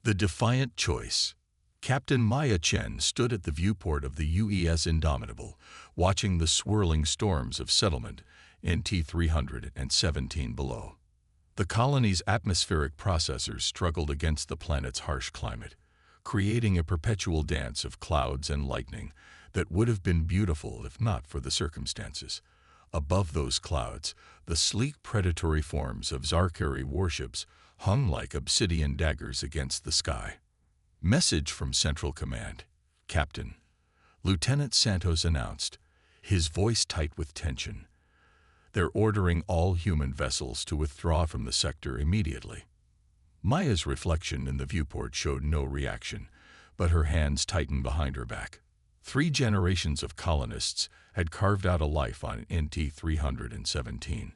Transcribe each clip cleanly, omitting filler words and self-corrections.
The defiant choice. Captain Maya Chen stood at the viewport of the UES Indomitable, watching the swirling storms of settlement in T-317 below. The colony's atmospheric processors struggled against the planet's harsh climate, creating a perpetual dance of clouds and lightning that would have been beautiful if not for the circumstances. Above those clouds, the sleek predatory forms of Zarkari warships hung like obsidian daggers against the sky. Message from Central Command. Captain. Lieutenant Santos announced, his voice tight with tension. They're ordering all human vessels to withdraw from the sector immediately. Maya's reflection in the viewport showed no reaction, but her hands tightened behind her back. 3 generations of colonists had carved out a life on NT-317,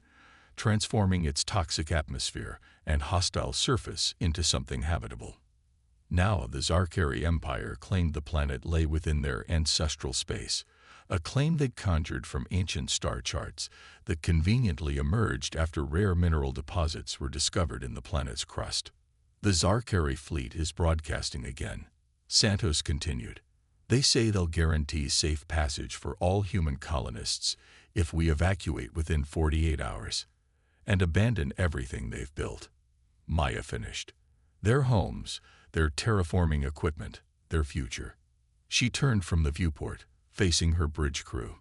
transforming its toxic atmosphere and hostile surface into something habitable. Now the Zarkari Empire claimed the planet lay within their ancestral space, a claim they'd conjured from ancient star charts that conveniently emerged after rare mineral deposits were discovered in the planet's crust. The Zarkari fleet is broadcasting again. Santos continued. They say they'll guarantee safe passage for all human colonists if we evacuate within 48 hours and abandon everything they've built. Maya finished. Their homes, their terraforming equipment, their future. She turned from the viewport, facing her bridge crew.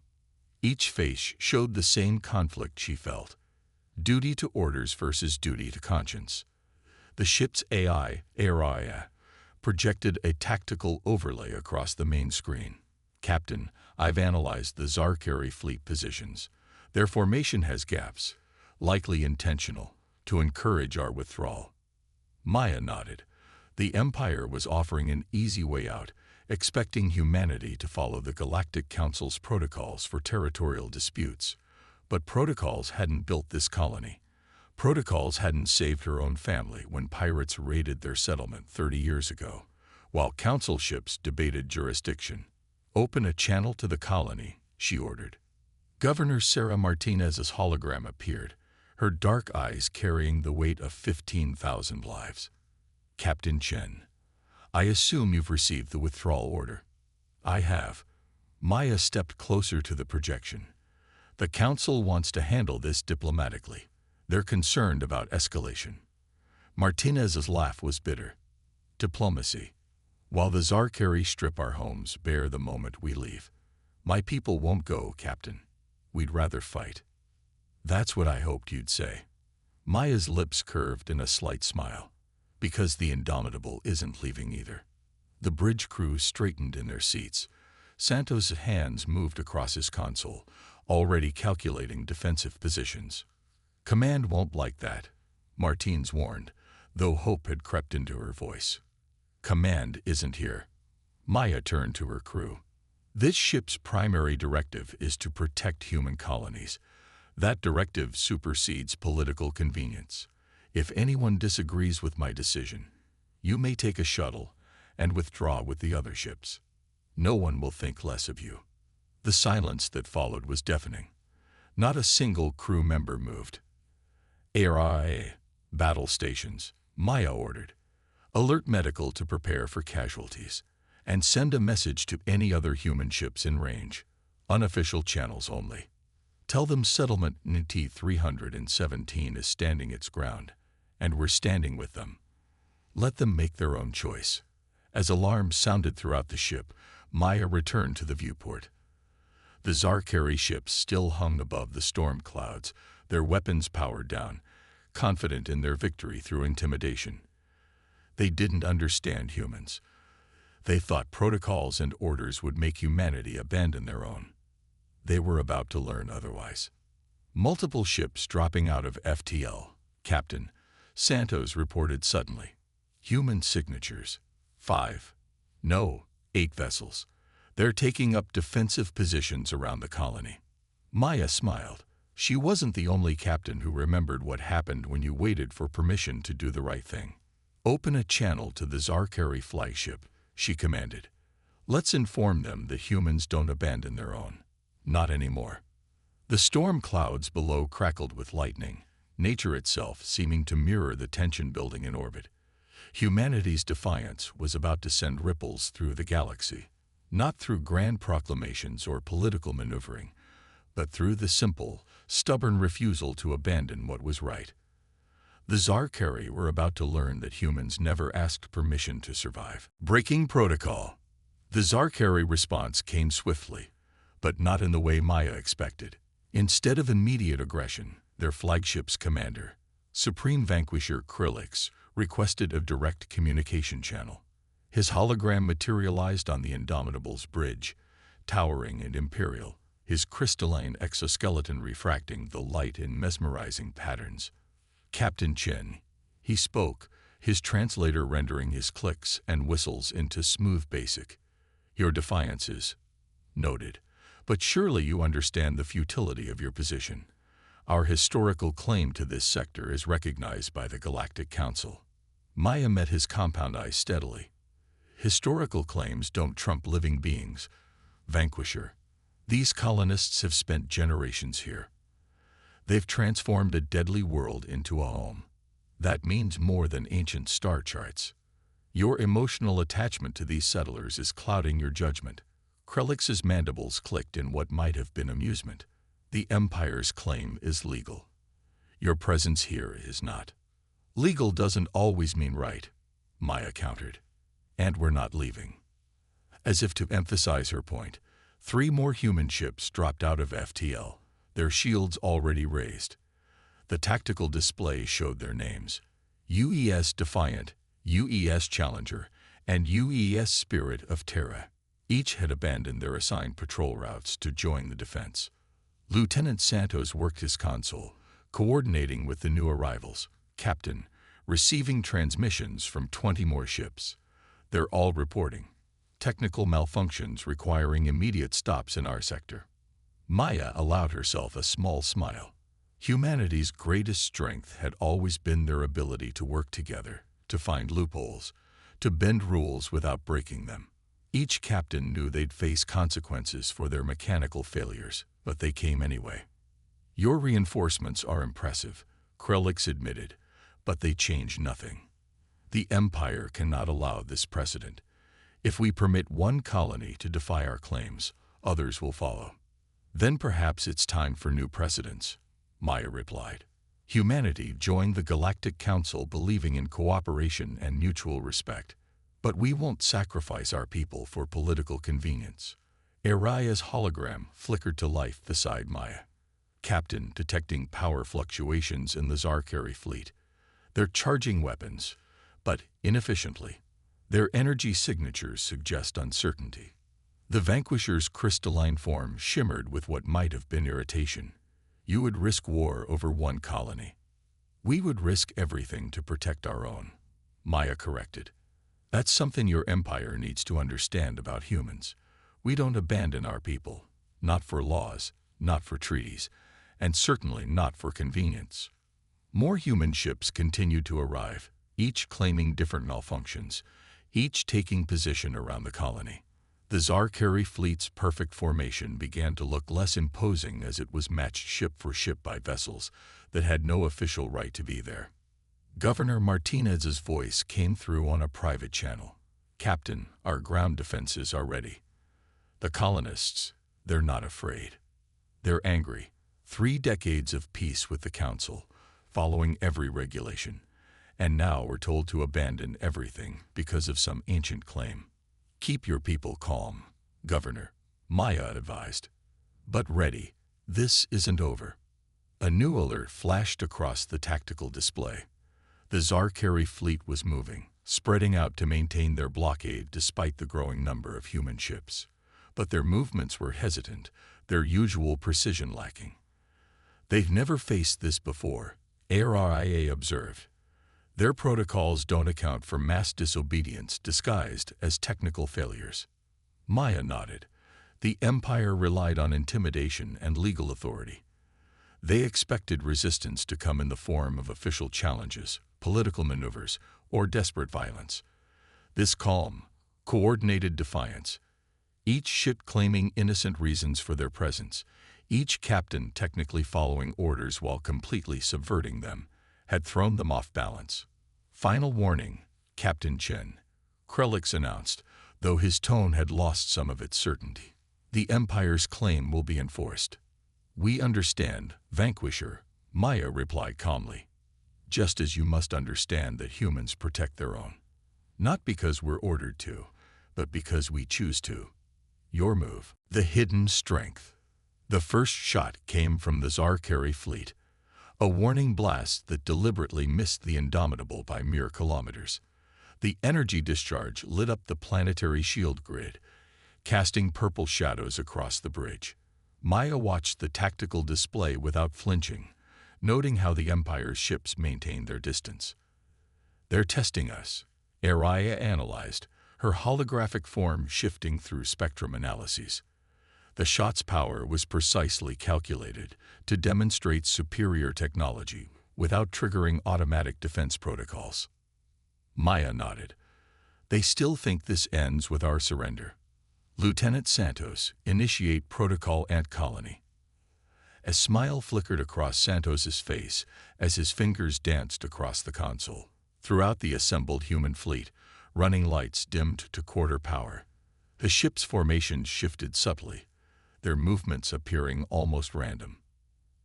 Each face showed the same conflict she felt. Duty to orders versus duty to conscience. The ship's AI, projected a tactical overlay across the main screen. Captain, I've analyzed the Zarkari fleet positions. Their formation has gaps, likely intentional, to encourage our withdrawal. Maya nodded. The Empire was offering an easy way out, expecting humanity to follow the Galactic Council's protocols for territorial disputes. But protocols hadn't built this colony. Protocols hadn't saved her own family when pirates raided their settlement 30 years ago, while council ships debated jurisdiction. Open a channel to the colony, she ordered. Governor Sarah Martinez's hologram appeared, her dark eyes carrying the weight of 15,000 lives. Captain Chen, I assume you've received the withdrawal order. I have. Maya stepped closer to the projection. The council wants to handle this diplomatically. They're concerned about escalation. Martinez's laugh was bitter. Diplomacy. While the Zarkari strip our homes bare the moment we leave. My people won't go, Captain. We'd rather fight. That's what I hoped you'd say. Maya's lips curved in a slight smile. Because the Indomitable isn't leaving either. The bridge crew straightened in their seats. Santos' hands moved across his console, already calculating defensive positions. Command won't like that, Martins warned, though hope had crept into her voice. Command isn't here. Maya turned to her crew. This ship's primary directive is to protect human colonies. That directive supersedes political convenience. If anyone disagrees with my decision, you may take a shuttle and withdraw with the other ships. No one will think less of you. The silence that followed was deafening. Not a single crew member moved. ARIA, battle stations, Maya ordered. Alert medical to prepare for casualties, and send a message to any other human ships in range. Unofficial channels only. Tell them settlement NT-317 is standing its ground, and we're standing with them. Let them make their own choice. As alarms sounded throughout the ship, Maya returned to the viewport. The Zarkari ships still hung above the storm clouds, their weapons powered down, confident in their victory through intimidation. They didn't understand humans. They thought protocols and orders would make humanity abandon their own. They were about to learn otherwise. Multiple ships dropping out of FTL. Captain, Santos reported suddenly. Human signatures. 5. No, 8 vessels. They're taking up defensive positions around the colony. Maya smiled. She wasn't the only captain who remembered what happened when you waited for permission to do the right thing. Open a channel to the Zarkari flagship, she commanded. Let's inform them that humans don't abandon their own. Not anymore. The storm clouds below crackled with lightning, nature itself seeming to mirror the tension building in orbit. Humanity's defiance was about to send ripples through the galaxy, not through grand proclamations or political maneuvering, but through the simple, stubborn refusal to abandon what was right. The Zarkari were about to learn that humans never asked permission to survive. Breaking protocol. The Zarkari response came swiftly, but not in the way Maya expected. Instead of immediate aggression, their flagship's commander, Supreme Vanquisher Krillix, requested a direct communication channel. His hologram materialized on the Indomitable's bridge, towering and imperial, his crystalline exoskeleton refracting the light in mesmerizing patterns. Captain Chen, he spoke, his translator rendering his clicks and whistles into smooth basic. Your defiance is noted, but surely you understand the futility of your position. Our historical claim to this sector is recognized by the Galactic Council. Maya met his compound eye steadily. Historical claims don't trump living beings. Vanquisher. These colonists have spent generations here. They've transformed a deadly world into a home. That means more than ancient star charts. Your emotional attachment to these settlers is clouding your judgment. Krillix's mandibles clicked in what might have been amusement. The Empire's claim is legal. Your presence here is not. Legal doesn't always mean right, Maya countered. And we're not leaving. As if to emphasize her point, 3 more human ships dropped out of FTL, their shields already raised. The tactical display showed their names: UES Defiant, UES Challenger, and UES Spirit of Terra. Each had abandoned their assigned patrol routes to join the defense. Lieutenant Santos worked his console, coordinating with the new arrivals. Captain, receiving transmissions from 20 more ships. They're all reporting technical malfunctions requiring immediate stops in our sector. Maya allowed herself a small smile. Humanity's greatest strength had always been their ability to work together, to find loopholes, to bend rules without breaking them. Each captain knew they'd face consequences for their mechanical failures, but they came anyway. Your reinforcements are impressive, Krillix admitted, but they change nothing. The Empire cannot allow this precedent. If we permit one colony to defy our claims, others will follow. Then perhaps it's time for new precedents, Maya replied. Humanity joined the Galactic Council believing in cooperation and mutual respect. But we won't sacrifice our people for political convenience. Araya's hologram flickered to life beside Maya. Captain, detecting power fluctuations in the Zarkari fleet. They're charging weapons, but inefficiently. Their energy signatures suggest uncertainty. The Vanquisher's crystalline form shimmered with what might have been irritation. You would risk war over one colony. We would risk everything to protect our own, Maya corrected. That's something your empire needs to understand about humans. We don't abandon our people, not for laws, not for treaties, and certainly not for convenience. More human ships continued to arrive, each claiming different malfunctions, each taking position around the colony. The Zarkari fleet's perfect formation began to look less imposing as it was matched ship for ship by vessels that had no official right to be there. Governor Martinez's voice came through on a private channel. Captain, our ground defenses are ready. The colonists, they're not afraid. They're angry. 3 decades of peace with the Council, following every regulation. And now we're told to abandon everything because of some ancient claim. Keep your people calm, Governor, Maya advised. But ready. This isn't over. A new alert flashed across the tactical display. The Zarkari fleet was moving, spreading out to maintain their blockade despite the growing number of human ships. But their movements were hesitant, their usual precision lacking. They've never faced this before, ARIA observed. Their protocols don't account for mass disobedience disguised as technical failures. Maya nodded. The Empire relied on intimidation and legal authority. They expected resistance to come in the form of official challenges, political maneuvers, or desperate violence. This calm, coordinated defiance, each ship claiming innocent reasons for their presence, each captain technically following orders while completely subverting them, had thrown them off balance. Final warning, Captain Chen, Krelix announced, though his tone had lost some of its certainty. The Empire's claim will be enforced. We understand, Vanquisher, Maya replied calmly. Just as you must understand that humans protect their own. Not because we're ordered to, but because we choose to. Your move. The hidden strength. The first shot came from the Zarkari fleet, a warning blast that deliberately missed the Indomitable by mere kilometers. The energy discharge lit up the planetary shield grid, casting purple shadows across the bridge. Maya watched the tactical display without flinching, noting how the Empire's ships maintained their distance. They're testing us, Araya analyzed, her holographic form shifting through spectrum analyses. The shot's power was precisely calculated to demonstrate superior technology without triggering automatic defense protocols. Maya nodded. They still think this ends with our surrender. Lieutenant Santos, initiate Protocol Ant Colony. A smile flickered across Santos's face as his fingers danced across the console. Throughout the assembled human fleet, running lights dimmed to quarter power. The ship's formations shifted subtly, their movements appearing almost random.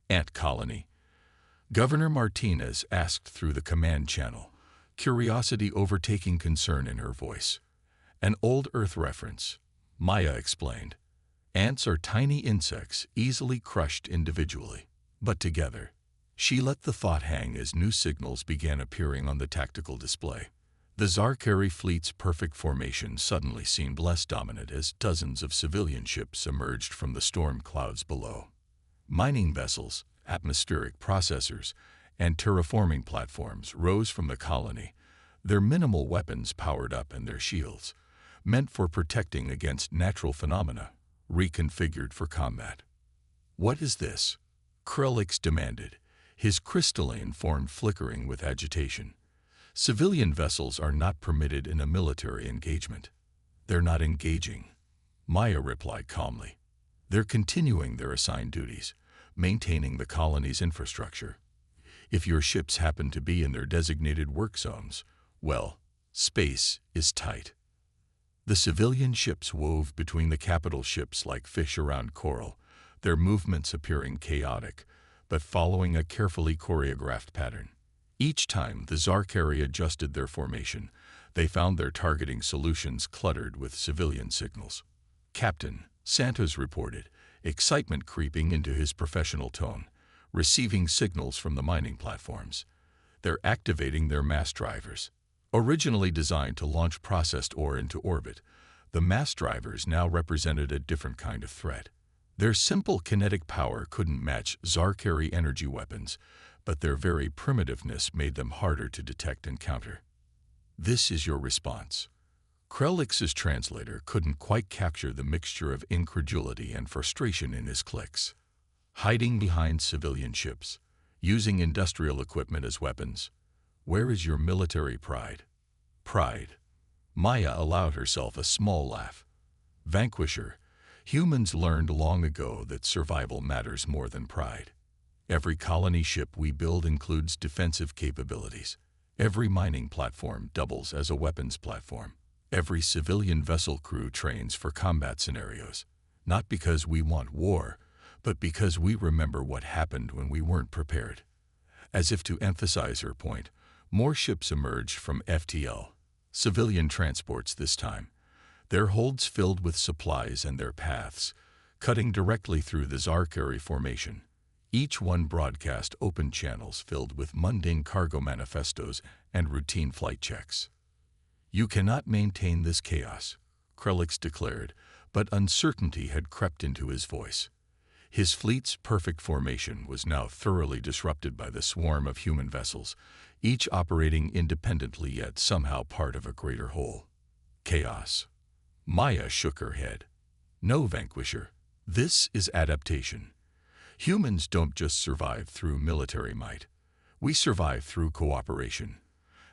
Ant Colony. Governor Martinez asked through the command channel, curiosity overtaking concern in her voice. An old Earth reference, Maya explained. Ants are tiny insects easily crushed individually, but together. She let the thought hang as new signals began appearing on the tactical display. The Zarkari fleet's perfect formation suddenly seemed less dominant as dozens of civilian ships emerged from the storm clouds below. Mining vessels, atmospheric processors, and terraforming platforms rose from the colony, their minimal weapons powered up and their shields, meant for protecting against natural phenomena, reconfigured for combat. What is this? Krelix demanded, his crystalline form flickering with agitation. Civilian vessels are not permitted in a military engagement. They're not engaging, Maya replied calmly. They're continuing their assigned duties, maintaining the colony's infrastructure. If your ships happen to be in their designated work zones, well, space is tight. The civilian ships wove between the capital ships like fish around coral, their movements appearing chaotic, but following a carefully choreographed pattern. Each time the Zarkari adjusted their formation, they found their targeting solutions cluttered with civilian signals. Captain, Santos reported, excitement creeping into his professional tone, receiving signals from the mining platforms. They're activating their mass drivers. Originally designed to launch processed ore into orbit, the mass drivers now represented a different kind of threat. Their simple kinetic power couldn't match Zarkari energy weapons, but their very primitiveness made them harder to detect and counter. This is your response. Krelix's translator couldn't quite capture the mixture of incredulity and frustration in his clicks. Hiding behind civilian ships, using industrial equipment as weapons. Where is your military pride? Pride. Maya allowed herself a small laugh. Vanquisher, humans learned long ago that survival matters more than pride. Every colony ship we build includes defensive capabilities. Every mining platform doubles as a weapons platform. Every civilian vessel crew trains for combat scenarios. Not because we want war, but because we remember what happened when we weren't prepared. As if to emphasize her point, more ships emerged from FTL, civilian transports this time, their holds filled with supplies and their paths, cutting directly through the Zarkari formation. Each one broadcast open channels filled with mundane cargo manifestos and routine flight checks. You cannot maintain this chaos, Krelix declared, but uncertainty had crept into his voice. His fleet's perfect formation was now thoroughly disrupted by the swarm of human vessels, each operating independently yet somehow part of a greater whole. Chaos. Maya shook her head. No, Vanquisher. This is adaptation. Humans don't just survive through military might. We survive through cooperation,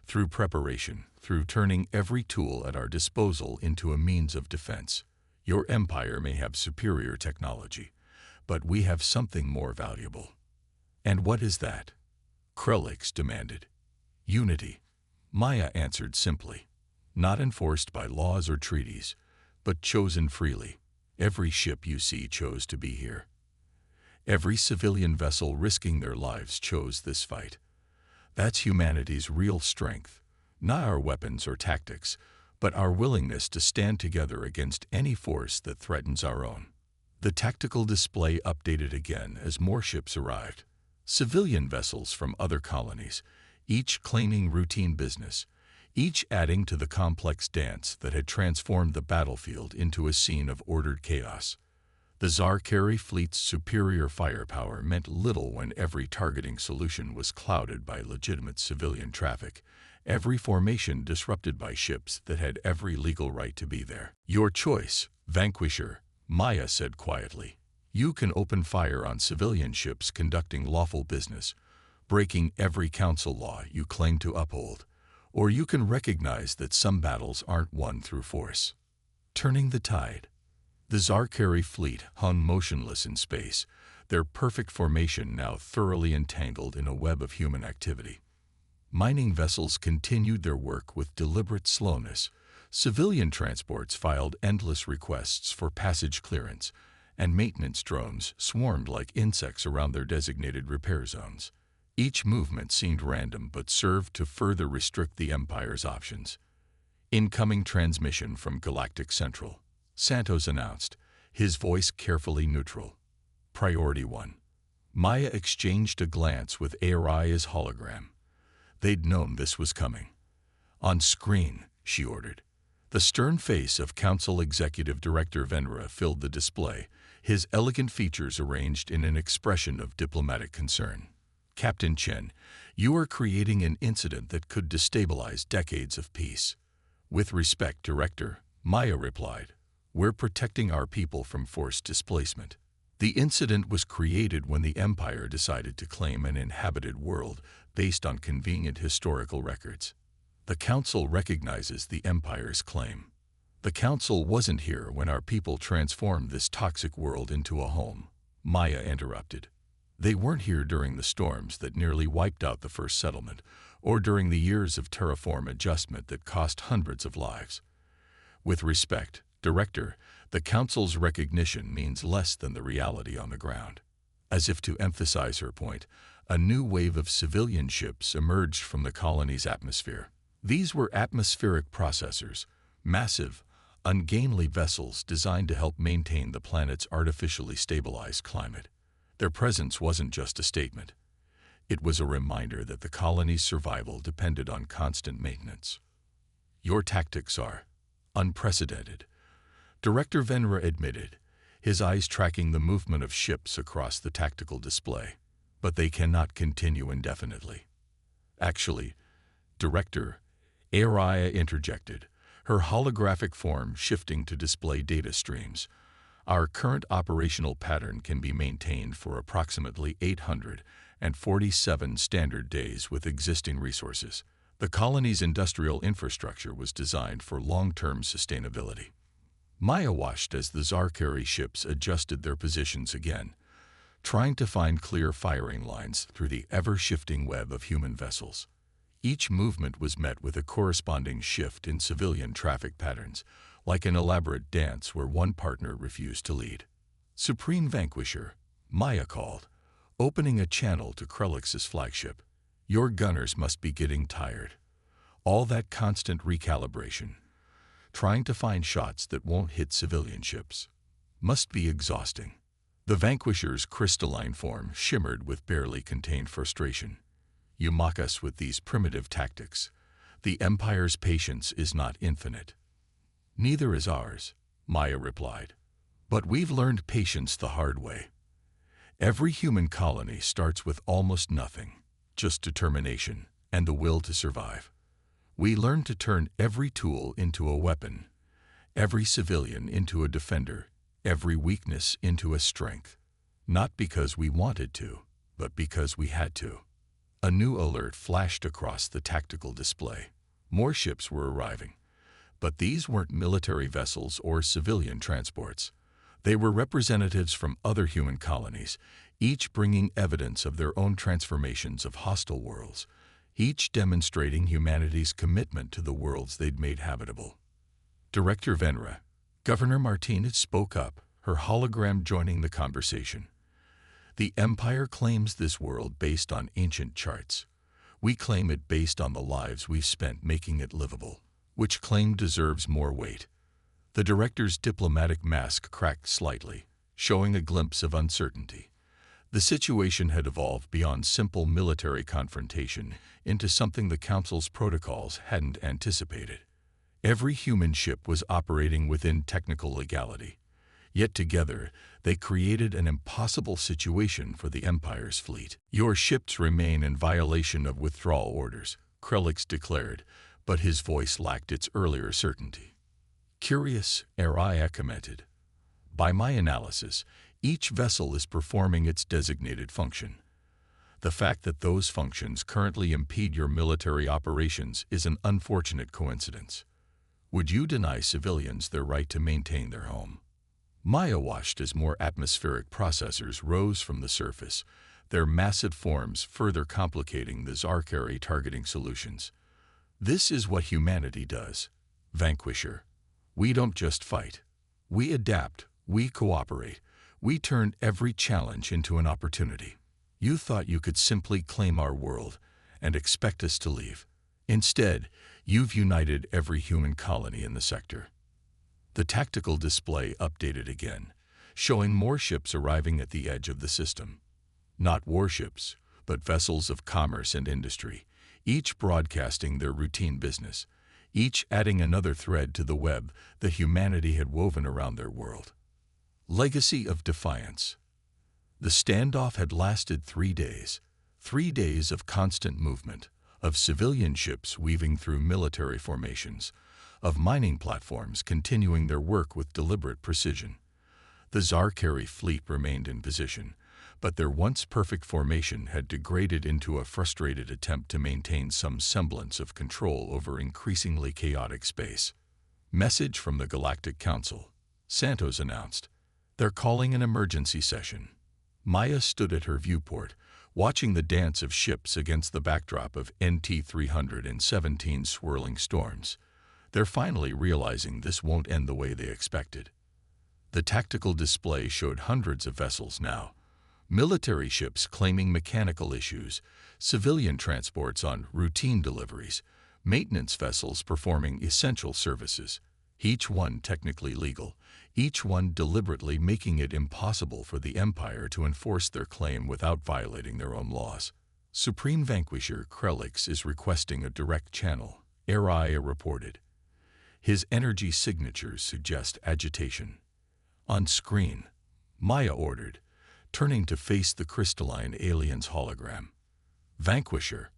through preparation, through turning every tool at our disposal into a means of defense. Your empire may have superior technology, but we have something more valuable. And what is that? Krelix demanded. Unity. Maya answered simply, not enforced by laws or treaties, but chosen freely. Every ship you see chose to be here. Every civilian vessel risking their lives chose this fight. That's humanity's real strength, not our weapons or tactics, but our willingness to stand together against any force that threatens our own. The tactical display updated again as more ships arrived. Civilian vessels from other colonies, each claiming routine business, each adding to the complex dance that had transformed the battlefield into a scene of ordered chaos. The Zarkari fleet's superior firepower meant little when every targeting solution was clouded by legitimate civilian traffic, every formation disrupted by ships that had every legal right to be there. Your choice, Vanquisher, Maya said quietly. You can open fire on civilian ships conducting lawful business, breaking every council law you claim to uphold, or you can recognize that some battles aren't won through force. Turning the tide. The Zarkari fleet hung motionless in space, their perfect formation now thoroughly entangled in a web of human activity. Mining vessels continued their work with deliberate slowness. Civilian transports filed endless requests for passage clearance, and maintenance drones swarmed like insects around their designated repair zones. Each movement seemed random but served to further restrict the Empire's options. Incoming transmission from Galactic Central, Santos announced, his voice carefully neutral. Priority 1. Maya exchanged a glance with Aria's hologram. They'd known this was coming. On screen, she ordered. The stern face of Council Executive Director Venra filled the display, his elegant features arranged in an expression of diplomatic concern. Captain Chen, you are creating an incident that could destabilize decades of peace. With respect, Director, Maya replied. We're protecting our people from forced displacement. The incident was created when the Empire decided to claim an inhabited world based on convenient historical records. The Council recognizes the Empire's claim. The Council wasn't here when our people transformed this toxic world into a home, Maya interrupted. They weren't here during the storms that nearly wiped out the first settlement, or during the years of terraform adjustment that cost hundreds of lives. With respect, Director, the Council's recognition means less than the reality on the ground. As if to emphasize her point, a new wave of civilian ships emerged from the colony's atmosphere. These were atmospheric processors, massive, ungainly vessels designed to help maintain the planet's artificially stabilized climate. Their presence wasn't just a statement. It was a reminder that the colony's survival depended on constant maintenance. Your tactics are unprecedented, Director Venra admitted, his eyes tracking the movement of ships across the tactical display. But they cannot continue indefinitely. Actually, Director, Aria interjected, her holographic form shifting to display data streams. Our current operational pattern can be maintained for approximately 847 standard days with existing resources. The colony's industrial infrastructure was designed for long-term sustainability. Maya watched as the Zarkari ships adjusted their positions again, trying to find clear firing lines through the ever-shifting web of human vessels. Each movement was met with a corresponding shift in civilian traffic patterns, like an elaborate dance where one partner refused to lead. Supreme Vanquisher, Maya called, opening a channel to Krelix's flagship. Your gunners must be getting tired. All that constant recalibration, trying to find shots that won't hit civilian ships, must be exhausting. The Vanquisher's crystalline form shimmered with barely contained frustration. You mock us with these primitive tactics. The Empire's patience is not infinite. Neither is ours, Maya replied. But we've learned patience the hard way. Every human colony starts with almost nothing, just determination and the will to survive. We learn to turn every tool into a weapon, every civilian into a defender, every weakness into a strength. Not because we wanted to, but because we had to. A new alert flashed across the tactical display. More ships were arriving. But these weren't military vessels or civilian transports. They were representatives from other human colonies, each bringing evidence of their own transformations of hostile worlds. each demonstrating humanity's commitment to the worlds they'd made habitable. Director Venra, Governor Martinez spoke up, her hologram joining the conversation. The Empire claims this world based on ancient charts. We claim it based on the lives we've spent making it livable. Which claim deserves more weight? The director's diplomatic mask cracked slightly, showing a glimpse of uncertainty. The situation had evolved beyond simple military confrontation into something the Council's protocols hadn't anticipated. Every human ship was operating within technical legality. Yet together, they created an impossible situation for the Empire's fleet. Your ships remain in violation of withdrawal orders, Krelix declared, but his voice lacked its earlier certainty. Curious, Araya commented. By my analysis, each vessel is performing its designated function. The fact that those functions currently impede your military operations is an unfortunate coincidence. Would you deny civilians their right to maintain their home? Maya watched as more atmospheric processors rose from the surface, their massive forms further complicating the Zarkari targeting solutions. This is what humanity does, Vanquisher. We don't just fight. We adapt, we cooperate, we turn every challenge into an opportunity. You thought you could simply claim our world and expect us to leave. Instead, you've united every human colony in the sector. The tactical display updated again, showing more ships arriving at the edge of the system. Not warships, but vessels of commerce and industry, each broadcasting their routine business, each adding another thread to the web that humanity had woven around their world. Legacy of defiance. The standoff had lasted 3 days, 3 days of constant movement, of civilian ships weaving through military formations, of mining platforms continuing their work with deliberate precision. The Zarkari fleet remained in position, but their once perfect formation had degraded into a frustrated attempt to maintain some semblance of control over increasingly chaotic space. Message from the Galactic Council, Santos announced. They're calling an emergency session. Maya stood at her viewport, watching the dance of ships against the backdrop of NT-317 swirling storms. They're finally realizing this won't end the way they expected. The tactical display showed hundreds of vessels now. Military ships claiming mechanical issues, civilian transports on routine deliveries, maintenance vessels performing essential services, each one technically legal, each one deliberately making it impossible for the Empire to enforce their claim without violating their own laws. Supreme Vanquisher Krelix is requesting a direct channel, Araya reported. His energy signatures suggest agitation. On screen, Maya ordered, turning to face the crystalline alien's hologram. Vanquisher,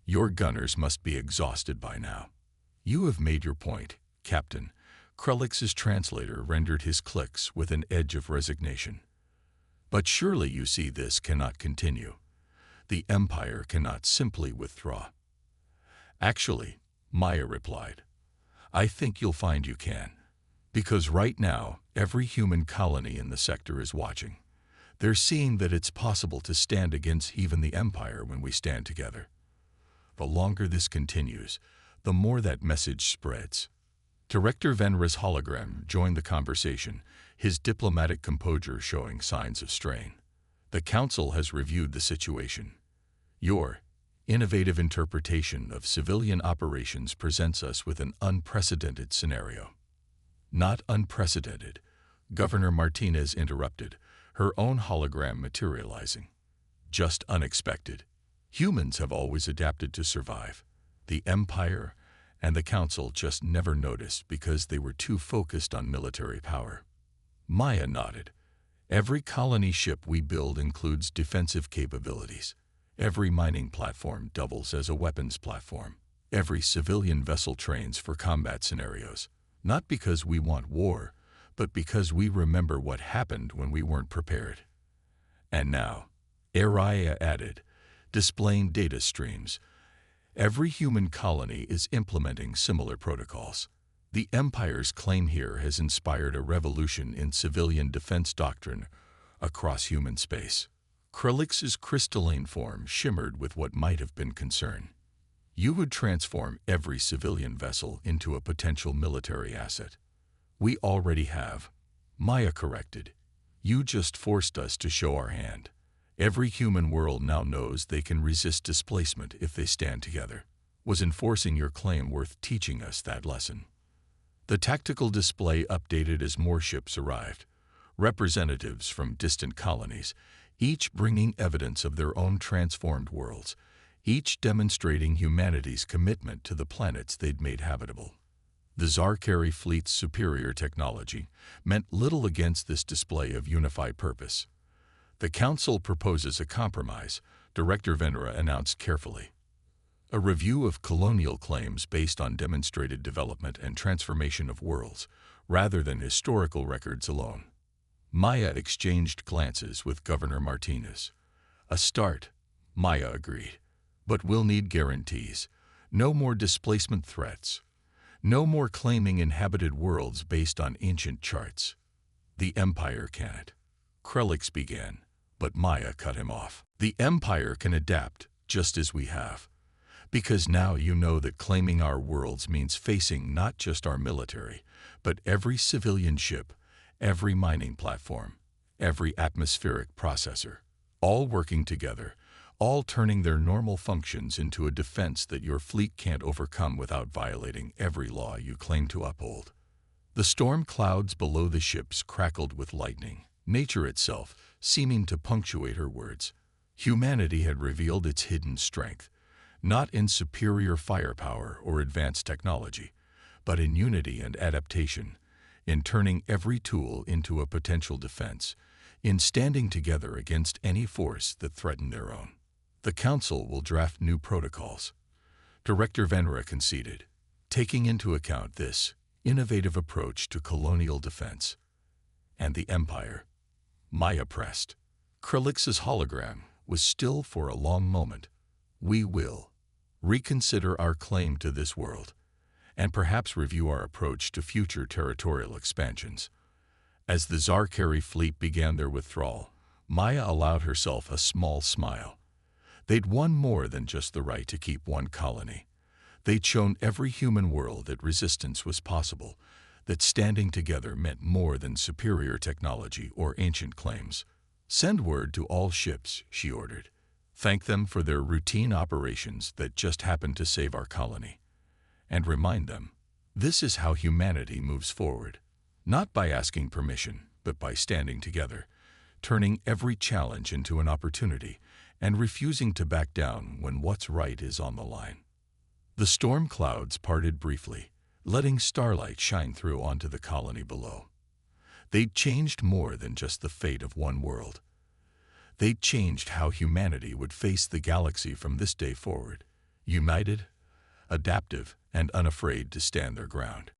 your gunners must be exhausted by now. You have made your point, Captain. Krelix's translator rendered his clicks with an edge of resignation. But surely you see this cannot continue. The Empire cannot simply withdraw. Actually, Maya replied, I think you'll find you can. Because right now, every human colony in the sector is watching. They're seeing that it's possible to stand against even the Empire when we stand together. The longer this continues, the more that message spreads. Director Venra's hologram joined the conversation, his diplomatic composure showing signs of strain. The Council has reviewed the situation. Your innovative interpretation of civilian operations presents us with an unprecedented scenario. Not unprecedented, Governor Martinez interrupted, her own hologram materializing. Just unexpected. Humans have always adapted to survive. The Empire and the Council just never noticed because they were too focused on military power. Maya nodded. Every colony ship we build includes defensive capabilities. Every mining platform doubles as a weapons platform. Every civilian vessel trains for combat scenarios. Not because we want war, but because we remember what happened when we weren't prepared. And now, Araya added, displaying data streams. Every human colony is implementing similar protocols. The Empire's claim here has inspired a revolution in civilian defense doctrine across human space. Krelix's crystalline form shimmered with what might have been concern. You would transform every civilian vessel into a potential military asset. We already have. Maya corrected. You just forced us to show our hand. Every human world now knows they can resist displacement if they stand together. Was enforcing your claim worth teaching us that lesson? The tactical display updated as more ships arrived. Representatives from distant colonies, each bringing evidence of their own transformed worlds, each demonstrating humanity's commitment to the planets they'd made habitable. The Zarkari fleet's superior technology meant little against this display of unified purpose. The Council proposes a compromise, Director Venera announced carefully. A review of colonial claims based on demonstrated development and transformation of worlds, rather than historical records alone. Maya exchanged glances with Governor Martinez. A start, Maya agreed. But we'll need guarantees. No more displacement threats. No more claiming inhabited worlds based on ancient charts. The Empire can't. Krelix began, but Maya cut him off. The Empire can adapt, just as we have. Because now you know that claiming our worlds means facing not just our military, but every civilian ship, every mining platform, every atmospheric processor, all working together, all turning their normal functions into a defense that your fleet can't overcome without violating every law you claim to uphold. The storm clouds below the ships crackled with lightning, nature itself seeming to punctuate her words. Humanity had revealed its hidden strength, not in superior firepower or advanced technology, but in unity and adaptation, in turning every tool into a potential defense, in standing together against any force that threatened their own. The Council will draft new protocols, Director Venera conceded, taking into account this innovative approach to colonial defense. And the Empire? Maya pressed. Krelix's hologram was still for a long moment. We will reconsider our claim to this world, and perhaps review our approach to future territorial expansions. As the Zarkari fleet began their withdrawal, Maya allowed herself a small smile. They'd won more than just the right to keep one colony. They'd shown every human world that resistance was possible, that standing together meant more than superior technology or ancient claims. Send word to all ships, she ordered. Thank them for their routine operations that just happened to save our colony. And remind them, this is how humanity moves forward. Not by asking permission, but by standing together, turning every challenge into an opportunity, and refusing to back down when what's right is on the line. The storm clouds parted briefly, letting starlight shine through onto the colony below. They'd changed more than just the fate of one world. They'd changed how humanity would face the galaxy from this day forward, united, adaptive, and unafraid to stand their ground.